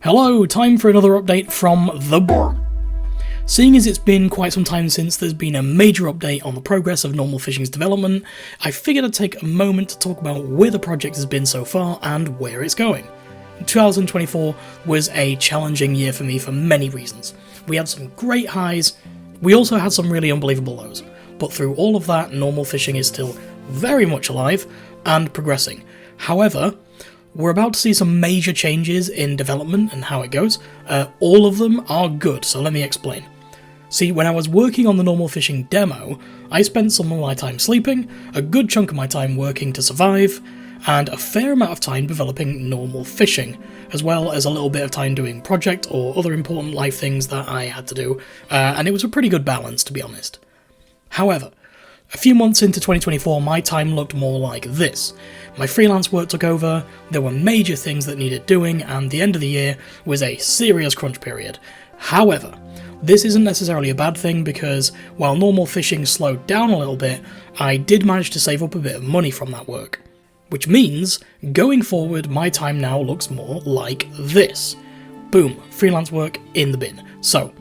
Hello, time for another update from the board. Seeing as it's been quite some time since there's been a major update on the progress of Normal Fishing's development, I figured I'd take a moment to talk about where the project has been so far and where it's going. 2024 was a challenging year for me for many reasons. We had some great highs, we also had some really unbelievable lows, but through all of that, Normal Fishing is still very much alive and progressing. However, we're about to see some major changes in development and how it goes. All of them are good, so let me explain. See, when I was working on the Normal Fishing demo, I spent some of my time sleeping, a good chunk of my time working to survive, and a fair amount of time developing Normal Fishing, as well as a little bit of time doing project or other important life things that I had to do, and it was a pretty good balance, to be honest. However, a few months into 2024, my time looked more like this. My freelance work took over, there were major things that needed doing, and the end of the year was a serious crunch period. However, this isn't necessarily a bad thing because while Normal Fishing slowed down a little bit, I did manage to save up a bit of money from that work. Which means, going forward, my time now looks more like this. Boom, freelance work in the bin. So,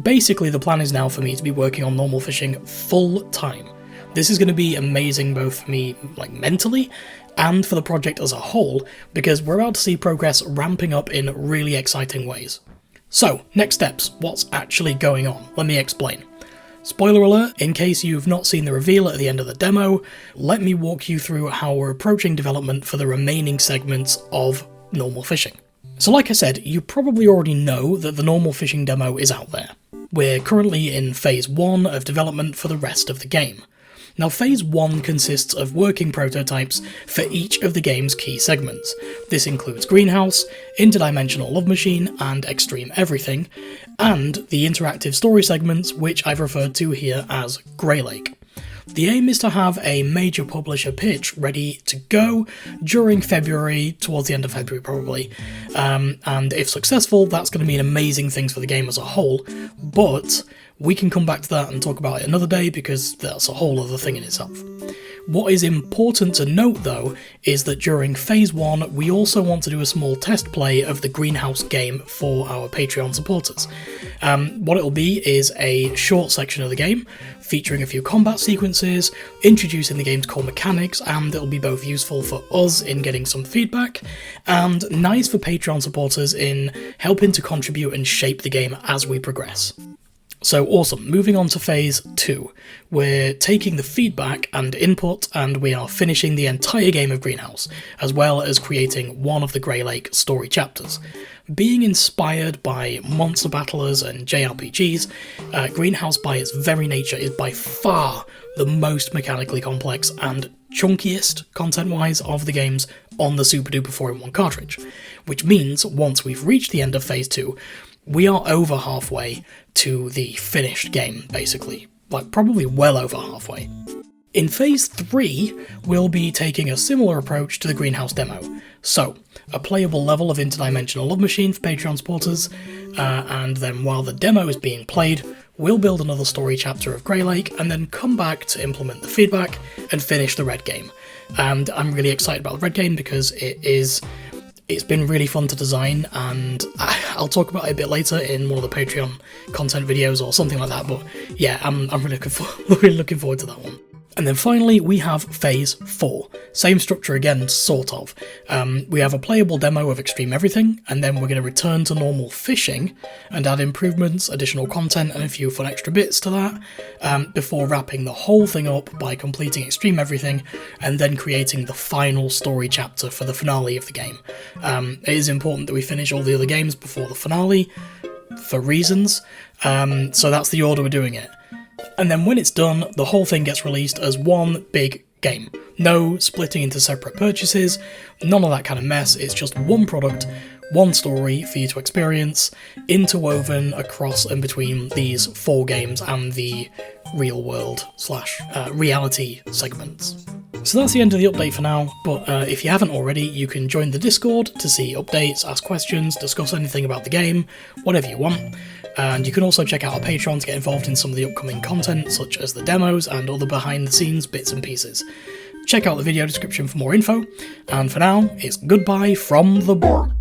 basically the plan is now for me to be working on Normal Fishing full time. This is going to be amazing both for me, mentally, and for the project as a whole, because we're about to see progress ramping up in really exciting ways. So, next steps, what's actually going on? Let me explain. Spoiler alert, in case you've not seen the reveal at the end of the demo, let me walk you through how we're approaching development for the remaining segments of Normal Fishing. So like I said, you probably already know that the Normal Fishing demo is out there. We're currently in Phase 1 of development for the rest of the game. Now, Phase 1 consists of working prototypes for each of the game's key segments. This includes Greenhouse, Interdimensional Love Machine, and Extreme Everything, and the interactive story segments, which I've referred to here as Grey Lake. The aim is to have a major publisher pitch ready to go during February, towards the end of February probably, and if successful, that's going to mean amazing things for the game as a whole, but we can come back to that and talk about it another day because that's a whole other thing in itself. What is important to note though is that during Phase 1 we also want to do a small test play of the Greenhouse game for our Patreon supporters. What it'll be is a short section of the game featuring a few combat sequences, introducing the game's core mechanics, and it'll be both useful for us in getting some feedback and nice for Patreon supporters in helping to contribute and shape the game as we progress. So awesome, moving on to Phase 2. We're taking the feedback and input and we are finishing the entire game of Greenhouse, as well as creating one of the Grey Lake story chapters. Being inspired by monster battlers and JRPGs, Greenhouse by its very nature is by far the most mechanically complex and chunkiest, content-wise, of the games on the Super Duper 4-in-1 cartridge, which means once we've reached the end of Phase 2, we are over halfway to the finished game, basically. Probably well over halfway. In Phase 3, we'll be taking a similar approach to the Greenhouse demo. So, a playable level of Interdimensional Love Machine for Patreon supporters, and then while the demo is being played, we'll build another story chapter of Grey Lake, and then come back to implement the feedback and finish the Red game. And I'm really excited about the Red game because it's been really fun to design, and I'll talk about it a bit later in one of the Patreon content videos or something like that, but yeah, I'm really looking forward to that one. And then finally, we have Phase 4. Same structure again, sort of. We have a playable demo of Extreme Everything, and then we're going to return to Normal Fishing and add improvements, additional content, and a few fun extra bits to that, before wrapping the whole thing up by completing Extreme Everything, and then creating the final story chapter for the finale of the game. It is important that we finish all the other games before the finale, for reasons, so that's the order we're doing it. And then when it's done, the whole thing gets released as one big game. No splitting into separate purchases, none of that kind of mess, it's just one product, one story for you to experience, interwoven across and between these 4 games and the real world / reality segments. So that's the end of the update for now, but if you haven't already, you can join the Discord to see updates, ask questions, discuss anything about the game, whatever you want. And you can also check out our Patreon to get involved in some of the upcoming content, such as the demos and other behind-the-scenes bits and pieces. Check out the video description for more info, and for now, it's goodbye from the board.